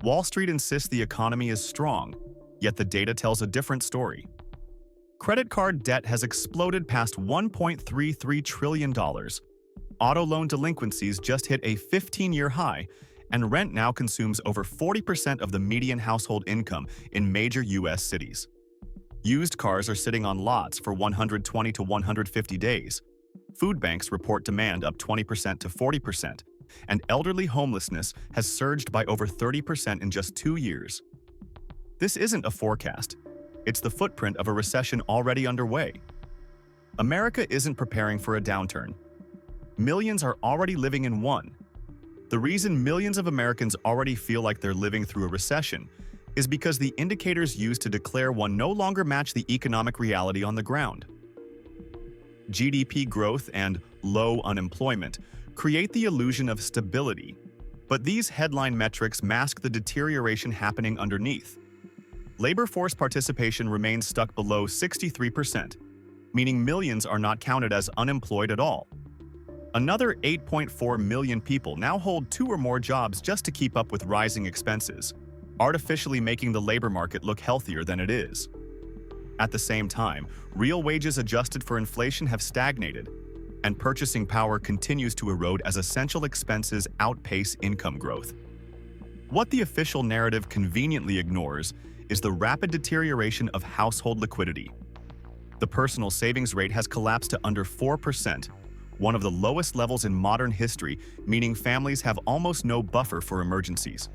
Wall Street insists the economy is strong, yet the data tells a different story. Credit card debt has exploded past $1.33 trillion. Auto loan delinquencies just hit a 15-year high, and rent now consumes over 40% of the median household income in major U.S. cities. Used cars are sitting on lots for 120 to 150 days. Food banks report demand up 20% to 40%, and elderly homelessness has surged by over 30% in just 2 years. This isn't a forecast. It's the footprint of a recession already underway. America isn't preparing for a downturn. Millions are already living in one. The reason millions of Americans already feel like they're living through a recession is because the indicators used to declare one no longer match the economic reality on the ground. GDP growth and low unemployment create the illusion of stability, but these headline metrics mask the deterioration happening underneath. Labor force participation remains stuck below 63%, meaning millions are not counted as unemployed at all. Another 8.4 million people now hold 2 or more jobs just to keep up with rising expenses, artificially making the labor market look healthier than it is. At the same time, real wages adjusted for inflation have stagnated, and purchasing power continues to erode as essential expenses outpace income growth. What the official narrative conveniently ignores is the rapid deterioration of household liquidity. The personal savings rate has collapsed to under 4%, one of the lowest levels in modern history, meaning families have almost no buffer for emergencies.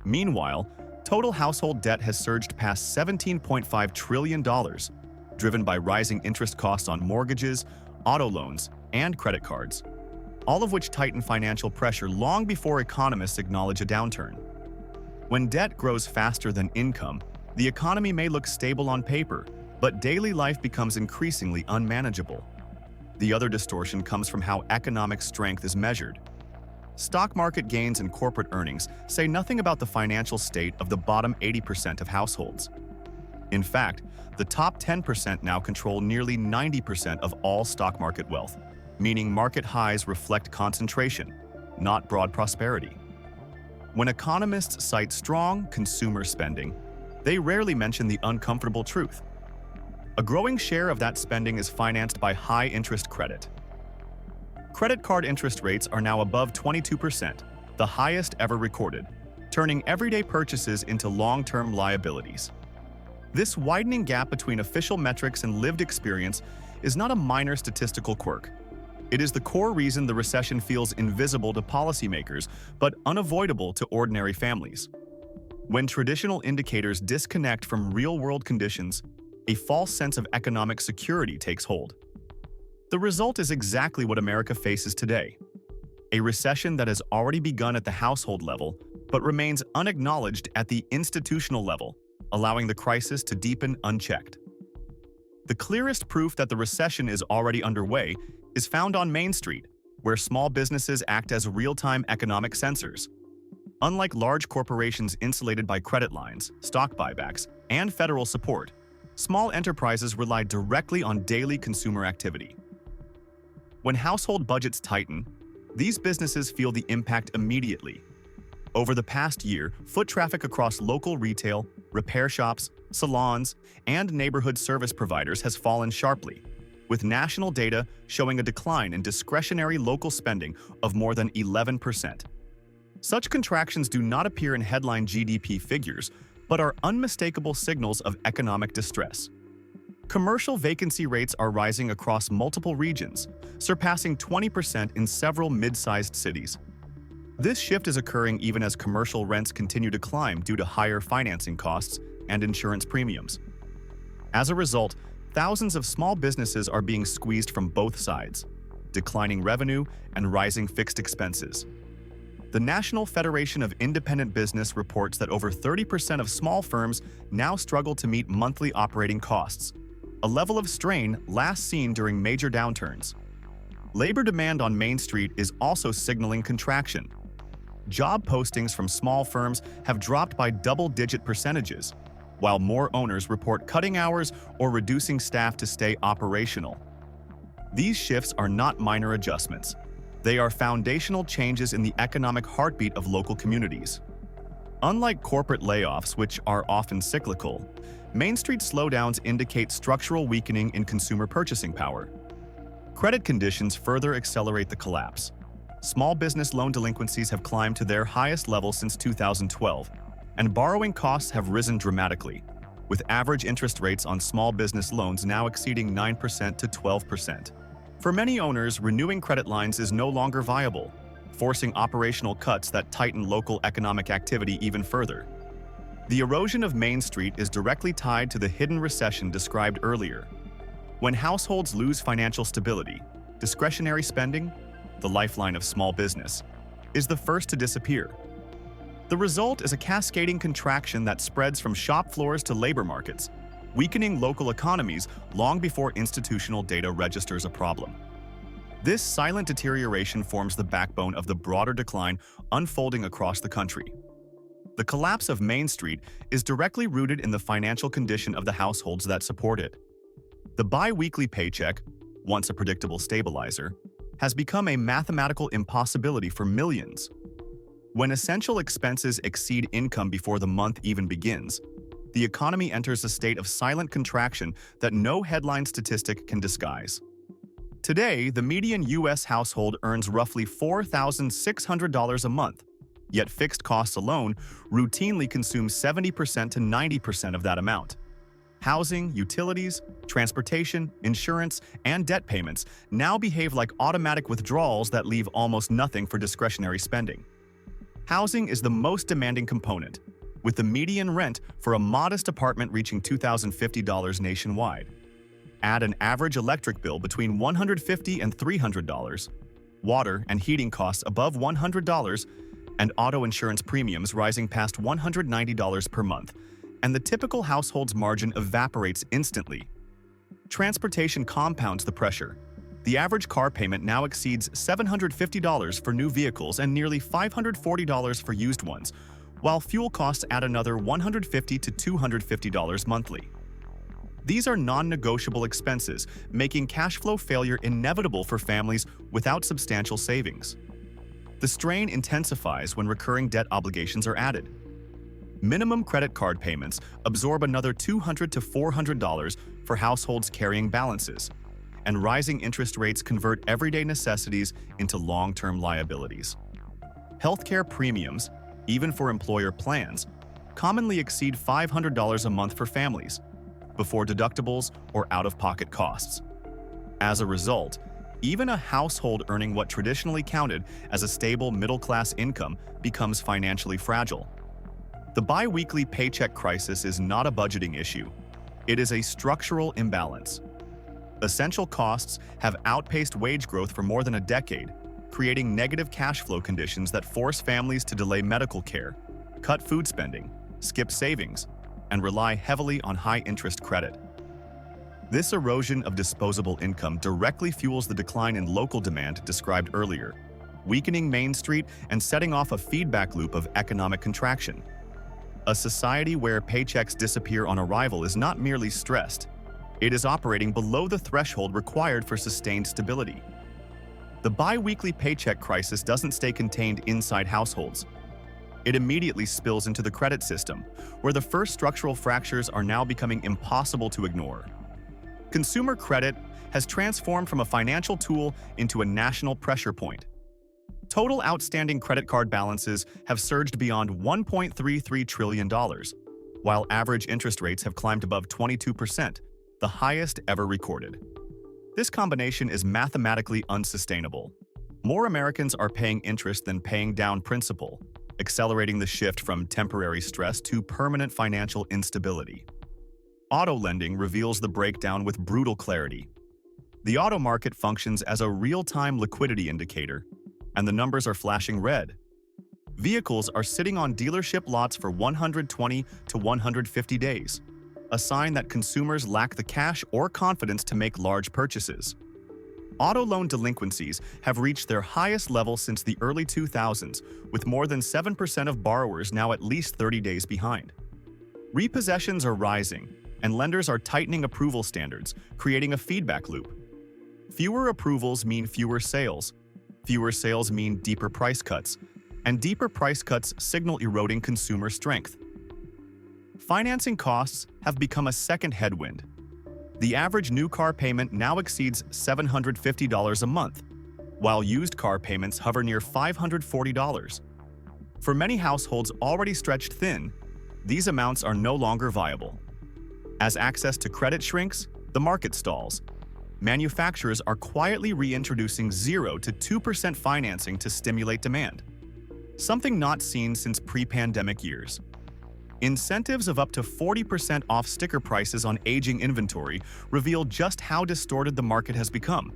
Meanwhile, total household debt has surged past $17.5 trillion, driven by rising interest costs on mortgages, auto loans, and credit cards, all of which tighten financial pressure long before economists acknowledge a downturn. When debt grows faster than income, the economy may look stable on paper, but daily life becomes increasingly unmanageable. The other distortion comes from how economic strength is measured. Stock market gains and corporate earnings say nothing about the financial state of the bottom 80% of households. In fact, the top 10% now control nearly 90% of all stock market wealth, meaning market highs reflect concentration, not broad prosperity. When economists cite strong consumer spending, they rarely mention the uncomfortable truth. A growing share of that spending is financed by high-interest credit. Credit card interest rates are now above 22%, the highest ever recorded, turning everyday purchases into long-term liabilities. This widening gap between official metrics and lived experience is not a minor statistical quirk. It is the core reason the recession feels invisible to policymakers, but unavoidable to ordinary families. When traditional indicators disconnect from real-world conditions, a false sense of economic security takes hold. The result is exactly what America faces today: a recession that has already begun at the household level, but remains unacknowledged at the institutional level, allowing the crisis to deepen unchecked. The clearest proof that the recession is already underway is found on Main Street, where small businesses act as real-time economic sensors. Unlike large corporations insulated by credit lines, stock buybacks, and federal support, small enterprises rely directly on daily consumer activity. When household budgets tighten, these businesses feel the impact immediately. Over the past year, foot traffic across local retail, repair shops, salons, and neighborhood service providers has fallen sharply, with national data showing a decline in discretionary local spending of more than 11%. Such contractions do not appear in headline GDP figures, but are unmistakable signals of economic distress. Commercial vacancy rates are rising across multiple regions, surpassing 20% in several mid-sized cities. This shift is occurring even as commercial rents continue to climb due to higher financing costs and insurance premiums. As a result, thousands of small businesses are being squeezed from both sides, declining revenue and rising fixed expenses. The National Federation of Independent Business reports that over 30% of small firms now struggle to meet monthly operating costs, a level of strain last seen during major downturns. Labor demand on Main Street is also signaling contraction. Job postings from small firms have dropped by double-digit percentages, while more owners report cutting hours or reducing staff to stay operational. These shifts are not minor adjustments. They are foundational changes in the economic heartbeat of local communities. Unlike corporate layoffs, which are often cyclical, Main Street slowdowns indicate structural weakening in consumer purchasing power. Credit conditions further accelerate the collapse. Small business loan delinquencies have climbed to their highest level since 2012, and borrowing costs have risen dramatically, with average interest rates on small business loans now exceeding 9% to 12%. For many owners, renewing credit lines is no longer viable, forcing operational cuts that tighten local economic activity even further. The erosion of Main Street is directly tied to the hidden recession described earlier. When households lose financial stability, discretionary spending, the lifeline of small business, is the first to disappear. The result is a cascading contraction that spreads from shop floors to labor markets, weakening local economies long before institutional data registers a problem. This silent deterioration forms the backbone of the broader decline unfolding across the country. The collapse of Main Street is directly rooted in the financial condition of the households that support it. The bi-weekly paycheck, once a predictable stabilizer, has become a mathematical impossibility for millions. When essential expenses exceed income before the month even begins, the economy enters a state of silent contraction that no headline statistic can disguise. Today, the median U.S. household earns roughly $4,600 a month, yet fixed costs alone routinely consume 70% to 90% of that amount. Housing, utilities, transportation, insurance, and debt payments now behave like automatic withdrawals that leave almost nothing for discretionary spending. Housing is the most demanding component, with the median rent for a modest apartment reaching $2,050 nationwide. Add an average electric bill between $150 and $300, water and heating costs above $100, and auto insurance premiums rising past $190 per month, and the typical household's margin evaporates instantly. Transportation compounds the pressure. The average car payment now exceeds $750 for new vehicles and nearly $540 for used ones, while fuel costs add another $150 to $250 monthly. These are non-negotiable expenses, making cash flow failure inevitable for families without substantial savings. The strain intensifies when recurring debt obligations are added. Minimum credit card payments absorb another $200 to $400 for households carrying balances, and rising interest rates convert everyday necessities into long-term liabilities. Healthcare premiums, even for employer plans, commonly exceed $500 a month for families, before deductibles or out-of-pocket costs. As a result, even a household earning what traditionally counted as a stable middle-class income becomes financially fragile. The bi-weekly paycheck crisis is not a budgeting issue. It is a structural imbalance. Essential costs have outpaced wage growth for more than a decade, creating negative cash flow conditions that force families to delay medical care, cut food spending, skip savings, and rely heavily on high-interest credit. This erosion of disposable income directly fuels the decline in local demand described earlier, weakening Main Street and setting off a feedback loop of economic contraction. A society where paychecks disappear on arrival is not merely stressed, it is operating below the threshold required for sustained stability. The bi-weekly paycheck crisis doesn't stay contained inside households. It immediately spills into the credit system, where the first structural fractures are now becoming impossible to ignore. Consumer credit has transformed from a financial tool into a national pressure point. Total outstanding credit card balances have surged beyond $1.33 trillion, while average interest rates have climbed above 22%, the highest ever recorded. This combination is mathematically unsustainable. More Americans are paying interest than paying down principal, accelerating the shift from temporary stress to permanent financial instability. Auto lending reveals the breakdown with brutal clarity. The auto market functions as a real-time liquidity indicator, and the numbers are flashing red. Vehicles are sitting on dealership lots for 120 to 150 days, a sign that consumers lack the cash or confidence to make large purchases. Auto loan delinquencies have reached their highest level since the early 2000s, with more than 7% of borrowers now at least 30 days behind. Repossessions are rising, and lenders are tightening approval standards, creating a feedback loop. Fewer approvals mean fewer sales. Fewer sales mean deeper price cuts, and deeper price cuts signal eroding consumer strength. Financing costs have become a second headwind. The average new car payment now exceeds $750 a month, while used car payments hover near $540. For many households already stretched thin, these amounts are no longer viable. As access to credit shrinks, the market stalls. Manufacturers are quietly reintroducing 0 to 2% financing to stimulate demand, something not seen since pre-pandemic years. Incentives of up to 40% off sticker prices on aging inventory reveal just how distorted the market has become.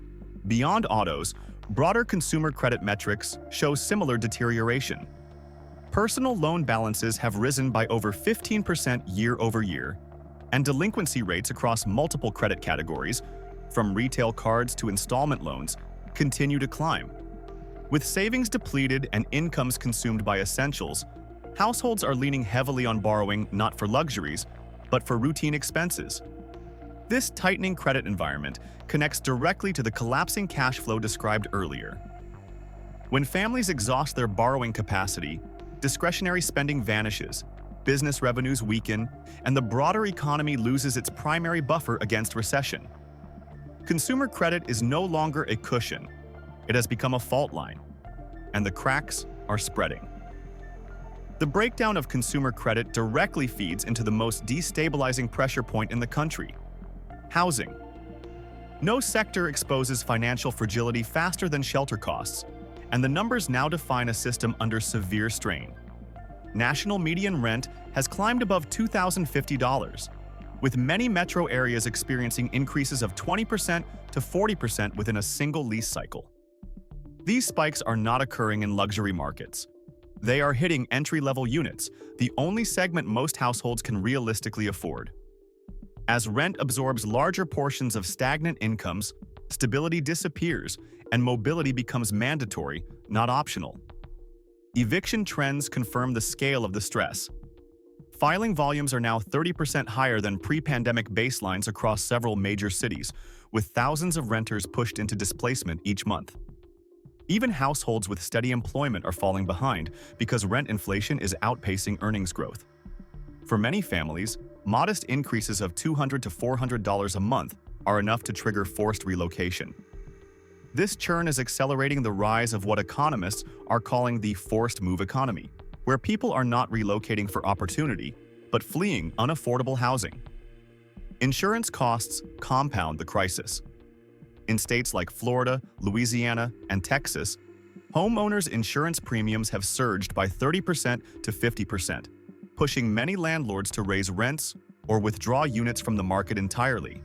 Beyond autos, broader consumer credit metrics show similar deterioration. Personal loan balances have risen by over 15% year over year, and delinquency rates across multiple credit categories, from retail cards to installment loans, continue to climb. With savings depleted and incomes consumed by essentials, households are leaning heavily on borrowing not for luxuries, but for routine expenses. This tightening credit environment connects directly to the collapsing cash flow described earlier. When families exhaust their borrowing capacity, discretionary spending vanishes, business revenues weaken, and the broader economy loses its primary buffer against recession. Consumer credit is no longer a cushion. It has become a fault line, and the cracks are spreading. The breakdown of consumer credit directly feeds into the most destabilizing pressure point in the country: housing. No sector exposes financial fragility faster than shelter costs, and the numbers now define a system under severe strain. National median rent has climbed above $2,050, with many metro areas experiencing increases of 20% to 40% within a single lease cycle. These spikes are not occurring in luxury markets. They are hitting entry-level units, the only segment most households can realistically afford. As rent absorbs larger portions of stagnant incomes, stability disappears, and mobility becomes mandatory, not optional. Eviction trends confirm the scale of the stress. Filing volumes are now 30% higher than pre-pandemic baselines across several major cities, with thousands of renters pushed into displacement each month. Even households with steady employment are falling behind because rent inflation is outpacing earnings growth. For many families, modest increases of $200 to $400 a month are enough to trigger forced relocation. This churn is accelerating the rise of what economists are calling the forced move economy, where people are not relocating for opportunity, but fleeing unaffordable housing. Insurance costs compound the crisis. In states like Florida, Louisiana, and Texas, homeowners' insurance premiums have surged by 30% to 50%, pushing many landlords to raise rents or withdraw units from the market entirely.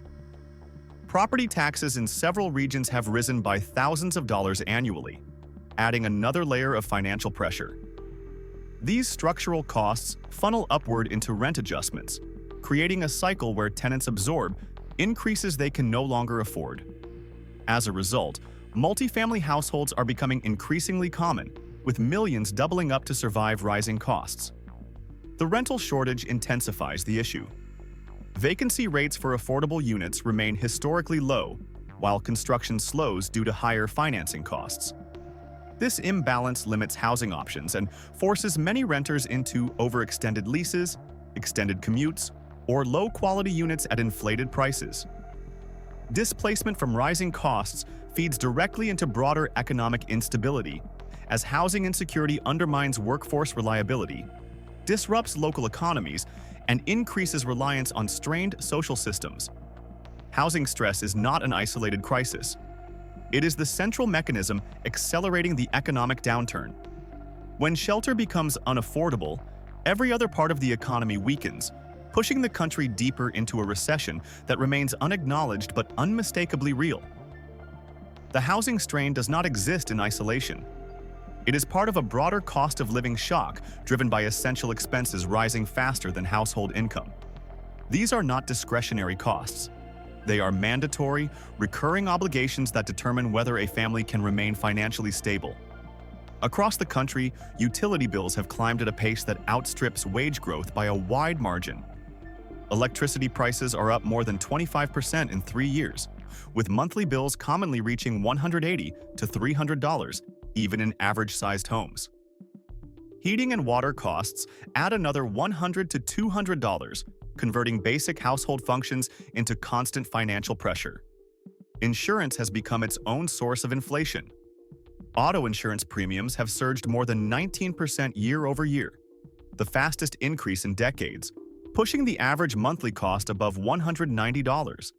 Property taxes in several regions have risen by thousands of dollars annually, adding another layer of financial pressure. These structural costs funnel upward into rent adjustments, creating a cycle where tenants absorb increases they can no longer afford. As a result, multifamily households are becoming increasingly common, with millions doubling up to survive rising costs. The rental shortage intensifies the issue. Vacancy rates for affordable units remain historically low, while construction slows due to higher financing costs. This imbalance limits housing options and forces many renters into overextended leases, extended commutes, or low-quality units at inflated prices. Displacement from rising costs feeds directly into broader economic instability, as housing insecurity undermines workforce reliability, disrupts local economies, and increases reliance on strained social systems. Housing stress is not an isolated crisis. It is the central mechanism accelerating the economic downturn. When shelter becomes unaffordable, every other part of the economy weakens, pushing the country deeper into a recession that remains unacknowledged but unmistakably real. The housing strain does not exist in isolation. It is part of a broader cost of living shock driven by essential expenses rising faster than household income. These are not discretionary costs. They are mandatory, recurring obligations that determine whether a family can remain financially stable. Across the country, utility bills have climbed at a pace that outstrips wage growth by a wide margin. Electricity prices are up more than 25% in 3 years, with monthly bills commonly reaching $180 to $300, even in average-sized homes. Heating and water costs add another $100 to $200, converting basic household functions into constant financial pressure. Insurance has become its own source of inflation. Auto insurance premiums have surged more than 19% year over year, the fastest increase in decades, pushing the average monthly cost above $190.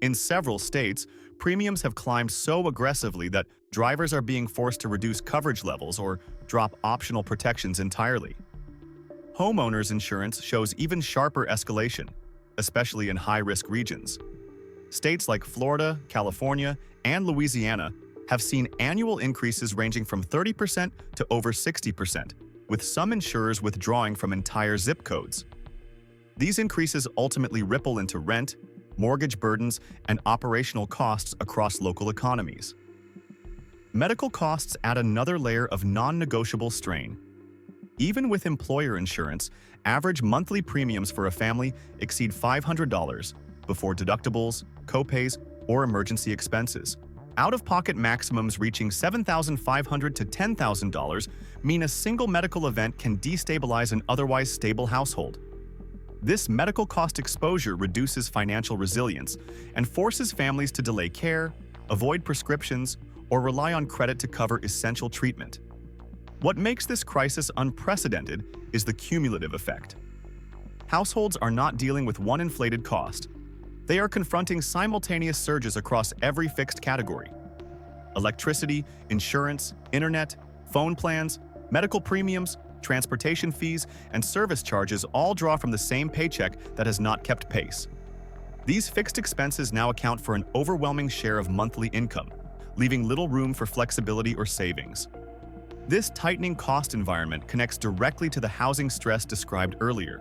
In several states, premiums have climbed so aggressively that drivers are being forced to reduce coverage levels or drop optional protections entirely. Homeowners insurance shows even sharper escalation, especially in high-risk regions. States like Florida, California, and Louisiana have seen annual increases ranging from 30% to over 60%, with some insurers withdrawing from entire zip codes. These increases ultimately ripple into rent, mortgage burdens, and operational costs across local economies. Medical costs add another layer of non-negotiable strain. Even with employer insurance, average monthly premiums for a family exceed $500 before deductibles, copays, or emergency expenses. Out-of-pocket maximums reaching $7,500 to $10,000 mean a single medical event can destabilize an otherwise stable household. This medical cost exposure reduces financial resilience and forces families to delay care, avoid prescriptions, or rely on credit to cover essential treatment. What makes this crisis unprecedented is the cumulative effect. Households are not dealing with one inflated cost. They are confronting simultaneous surges across every fixed category. Electricity, insurance, internet, phone plans, medical premiums, transportation fees, and service charges all draw from the same paycheck that has not kept pace. These fixed expenses now account for an overwhelming share of monthly income, leaving little room for flexibility or savings. This tightening cost environment connects directly to the housing stress described earlier.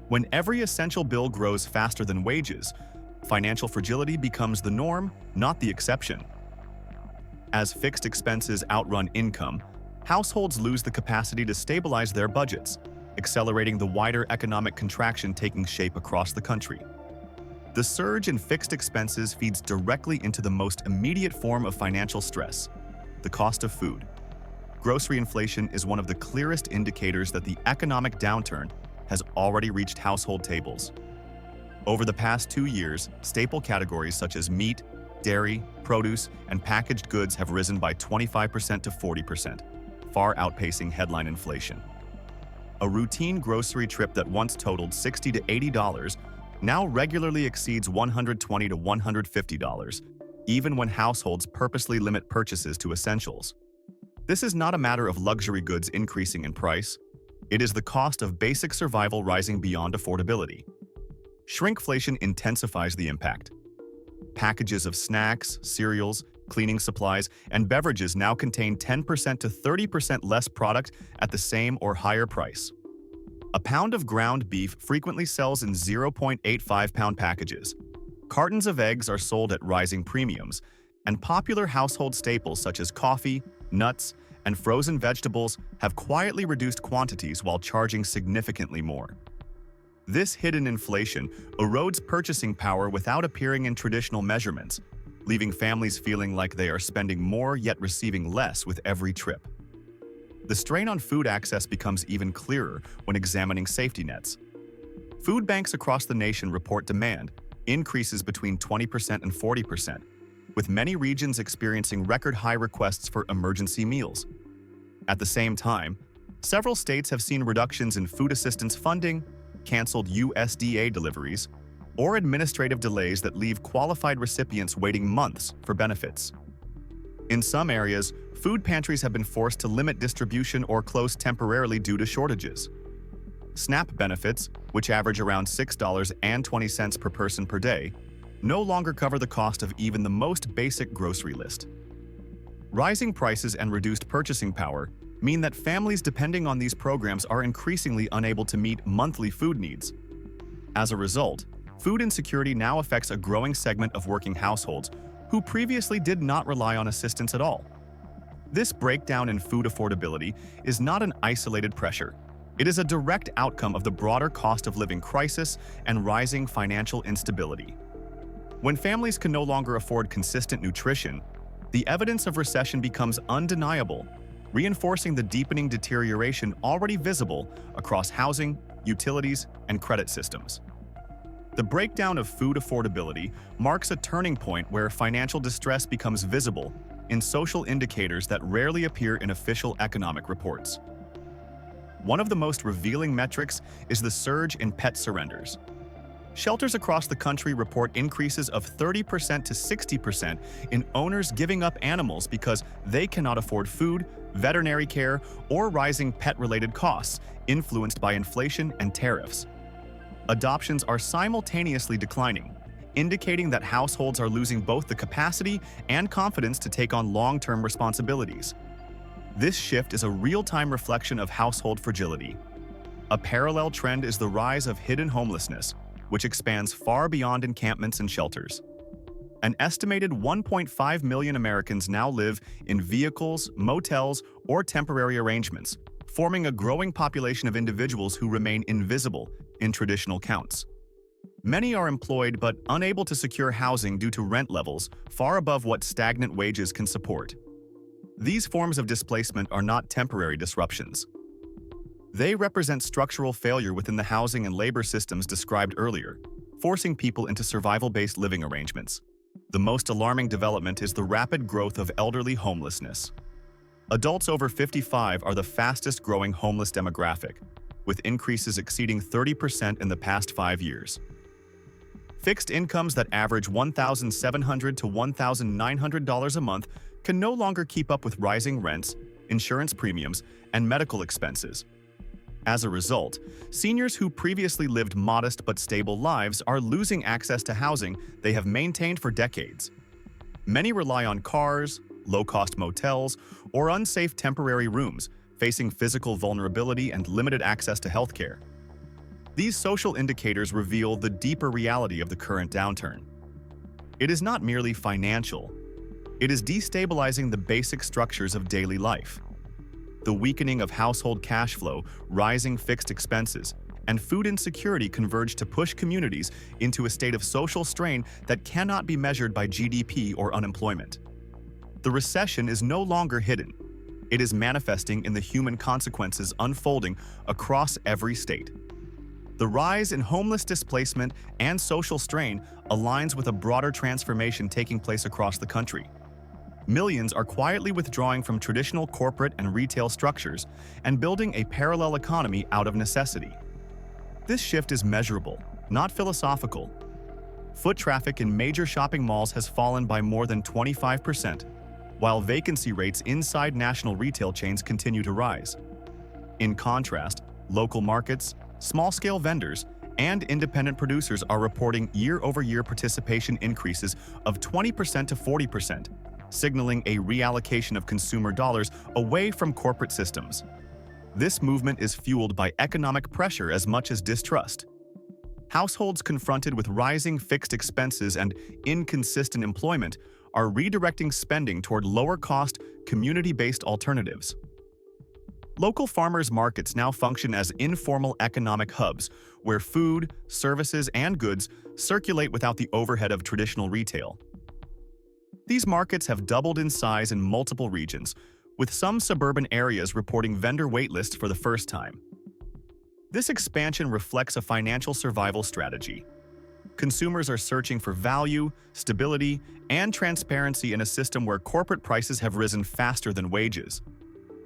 When every essential bill grows faster than wages, financial fragility becomes the norm, not the exception. As fixed expenses outrun income, households lose the capacity to stabilize their budgets, accelerating the wider economic contraction taking shape across the country. The surge in fixed expenses feeds directly into the most immediate form of financial stress: the cost of food. Grocery inflation is one of the clearest indicators that the economic downturn has already reached household tables. Over the past 2 years, staple categories such as meat, dairy, produce, and packaged goods have risen by 25% to 40%, far outpacing headline inflation. A routine grocery trip that once totaled $60 to $80 now regularly exceeds $120 to $150, even when households purposely limit purchases to essentials. This is not a matter of luxury goods increasing in price. It is the cost of basic survival rising beyond affordability. Shrinkflation intensifies the impact. Packages of snacks, cereals, cleaning supplies, and beverages now contain 10% to 30% less product at the same or higher price. A pound of ground beef frequently sells in 0.85-pound packages. Cartons of eggs are sold at rising premiums, and popular household staples such as coffee, nuts, and frozen vegetables have quietly reduced quantities while charging significantly more. This hidden inflation erodes purchasing power without appearing in traditional measurements, leaving families feeling like they are spending more yet receiving less with every trip. The strain on food access becomes even clearer when examining safety nets. Food banks across the nation report demand increases between 20% and 40%, with many regions experiencing record-high requests for emergency meals. At the same time, several states have seen reductions in food assistance funding, canceled USDA deliveries, or administrative delays that leave qualified recipients waiting months for benefits. In some areas, food pantries have been forced to limit distribution or close temporarily due to shortages. SNAP benefits, which average around $6.20 per person per day, no longer cover the cost of even the most basic grocery list. Rising prices and reduced purchasing power mean that families depending on these programs are increasingly unable to meet monthly food needs. As a result, food insecurity now affects a growing segment of working households who previously did not rely on assistance at all. This breakdown in food affordability is not an isolated pressure. It is a direct outcome of the broader cost of living crisis and rising financial instability. When families can no longer afford consistent nutrition, the evidence of recession becomes undeniable. reinforcing the deepening deterioration already visible across housing, utilities, and credit systems. The breakdown of food affordability marks a turning point where financial distress becomes visible in social indicators that rarely appear in official economic reports. One of the most revealing metrics is the surge in pet surrenders. Shelters across the country report increases of 30% to 60% in owners giving up animals because they cannot afford food, veterinary care, or rising pet-related costs influenced by inflation and tariffs. Adoptions are simultaneously declining, indicating that households are losing both the capacity and confidence to take on long-term responsibilities. This shift is a real-time reflection of household fragility. A parallel trend is the rise of hidden homelessness, which expands far beyond encampments and shelters. An estimated 1.5 million Americans now live in vehicles, motels, or temporary arrangements, forming a growing population of individuals who remain invisible in traditional counts. Many are employed but unable to secure housing due to rent levels far above what stagnant wages can support. These forms of displacement are not temporary disruptions. They represent structural failure within the housing and labor systems described earlier, forcing people into survival-based living arrangements. The most alarming development is the rapid growth of elderly homelessness. Adults over 55 are the fastest-growing homeless demographic, with increases exceeding 30% in the past 5 years. Fixed incomes that average $1,700 to $1,900 a month can no longer keep up with rising rents, insurance premiums, and medical expenses. As a result, seniors who previously lived modest but stable lives are losing access to housing they have maintained for decades. Many rely on cars, low-cost motels, or unsafe temporary rooms, facing physical vulnerability and limited access to healthcare. These social indicators reveal the deeper reality of the current downturn. It is not merely financial. It is destabilizing the basic structures of daily life. The weakening of household cash flow, rising fixed expenses, and food insecurity converge to push communities into a state of social strain that cannot be measured by GDP or unemployment. The recession is no longer hidden. It is manifesting in the human consequences unfolding across every state. The rise in homeless displacement and social strain aligns with a broader transformation taking place across the country. Millions are quietly withdrawing from traditional corporate and retail structures and building a parallel economy out of necessity. This shift is measurable, not philosophical. Foot traffic in major shopping malls has fallen by more than 25%, while vacancy rates inside national retail chains continue to rise. In contrast, local markets, small-scale vendors, and independent producers are reporting year-over-year participation increases of 20% to 40%, signaling a reallocation of consumer dollars away from corporate systems. This movement is fueled by economic pressure as much as distrust. Households confronted with rising fixed expenses and inconsistent employment are redirecting spending toward lower-cost, community-based alternatives. Local farmers' markets now function as informal economic hubs where food, services, and goods circulate without the overhead of traditional retail. These markets have doubled in size in multiple regions, with some suburban areas reporting vendor waitlists for the first time. This expansion reflects a financial survival strategy. Consumers are searching for value, stability, and transparency in a system where corporate prices have risen faster than wages.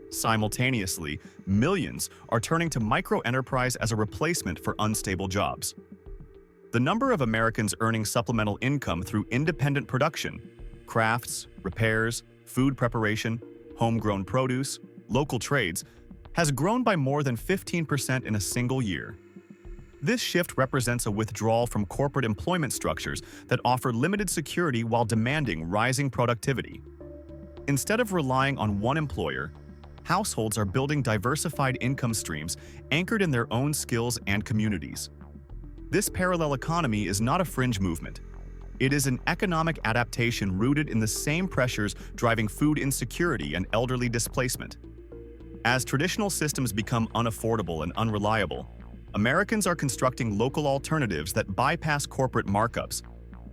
Simultaneously, millions are turning to micro-enterprise as a replacement for unstable jobs. The number of Americans earning supplemental income through independent production, crafts, repairs, food preparation, homegrown produce, local trades, has grown by more than 15% in a single year. This shift represents a withdrawal from corporate employment structures that offer limited security while demanding rising productivity. Instead of relying on one employer, households are building diversified income streams anchored in their own skills and communities. This parallel economy is not a fringe movement. It is an economic adaptation rooted in the same pressures driving food insecurity and elderly displacement. As traditional systems become unaffordable and unreliable, Americans are constructing local alternatives that bypass corporate markups,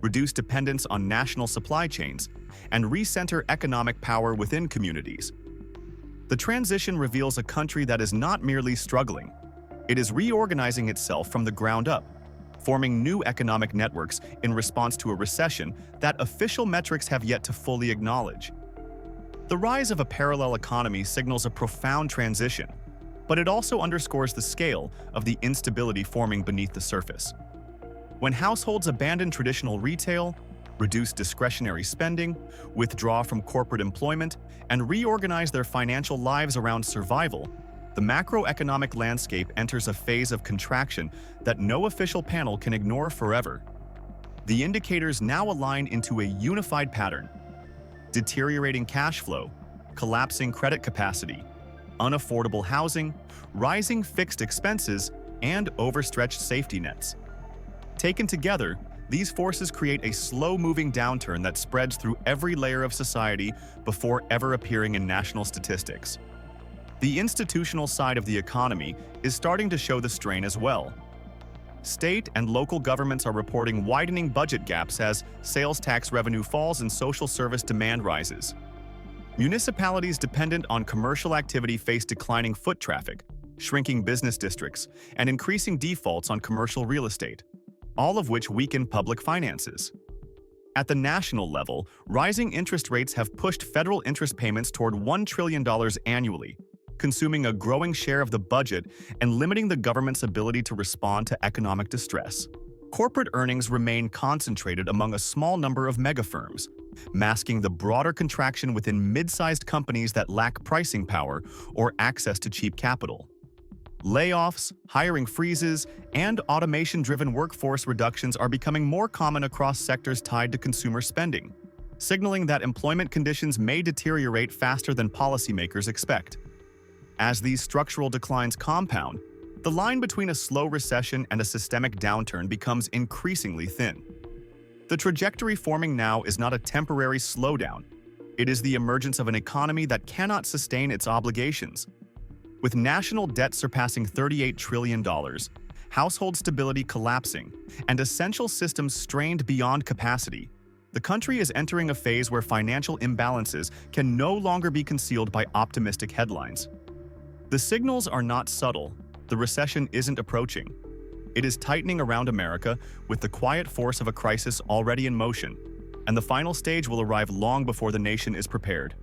reduce dependence on national supply chains, and recenter economic power within communities. The transition reveals a country that is not merely struggling. It is reorganizing itself from the ground up, forming new economic networks in response to a recession that official metrics have yet to fully acknowledge. The rise of a parallel economy signals a profound transition, but it also underscores the scale of the instability forming beneath the surface. When households abandon traditional retail, reduce discretionary spending, withdraw from corporate employment, and reorganize their financial lives around survival, the macroeconomic landscape enters a phase of contraction that no official panel can ignore forever. The indicators now align into a unified pattern: deteriorating cash flow, collapsing credit capacity, unaffordable housing, rising fixed expenses, and overstretched safety nets. Taken together, these forces create a slow-moving downturn that spreads through every layer of society before ever appearing in national statistics. The institutional side of the economy is starting to show the strain as well. State and local governments are reporting widening budget gaps as sales tax revenue falls and social service demand rises. Municipalities dependent on commercial activity face declining foot traffic, shrinking business districts, and increasing defaults on commercial real estate, all of which weaken public finances. At the national level, rising interest rates have pushed federal interest payments toward $1 trillion annually, consuming a growing share of the budget and limiting the government's ability to respond to economic distress. Corporate earnings remain concentrated among a small number of megafirms, masking the broader contraction within mid-sized companies that lack pricing power or access to cheap capital. Layoffs, hiring freezes, and automation-driven workforce reductions are becoming more common across sectors tied to consumer spending, signaling that employment conditions may deteriorate faster than policymakers expect. As these structural declines compound, the line between a slow recession and a systemic downturn becomes increasingly thin. The trajectory forming now is not a temporary slowdown. It is the emergence of an economy that cannot sustain its obligations. With national debt surpassing $38 trillion, household stability collapsing, and essential systems strained beyond capacity, the country is entering a phase where financial imbalances can no longer be concealed by optimistic headlines. The signals are not subtle. The recession isn't approaching. It is tightening around America with the quiet force of a crisis already in motion, and the final stage will arrive long before the nation is prepared.